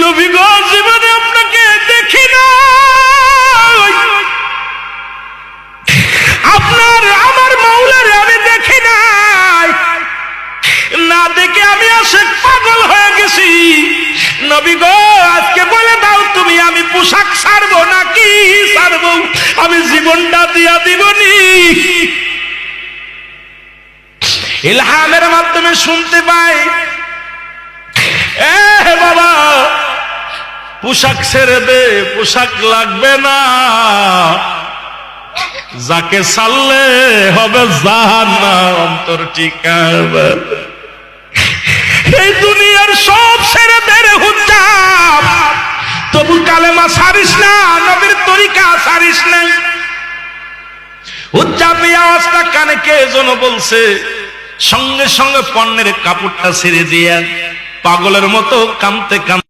নবী গো জীবনে আপনাকে দেখি না, আপনার আমার মাওলারে আমি দেখি নাই, না দেখে আমি আশিক পাগল হয়ে গেছি। নবী গো আজকে বলে দাও তুমি আমি পোশাক ছাড়বো নাকি ছাড়বো, আমি জীবনটা দিয়া দিবনি। ইলহামের মাধ্যমে শুনতে পাই, এ বাবা পোশাক ছেড়ে দে, পোশাক লাগবে না, যাকে ছাড়লে হবে জাহান্নাম অন্তর ঠিকানা। এই দুনিয়ার সব ছেড়ে দে রে হুজ্জাব, তবু কালেমা ছাড়িস না, নবীর তরিকা ছাড়িস না। হুজ্জাব এই আওয়াজটা কানে কে যেন বলছে, সঙ্গে সঙ্গে পণ্যের কাপড়টা ছেড়ে দিয়া পাগলের মতো কাঁদতে কাঁদতে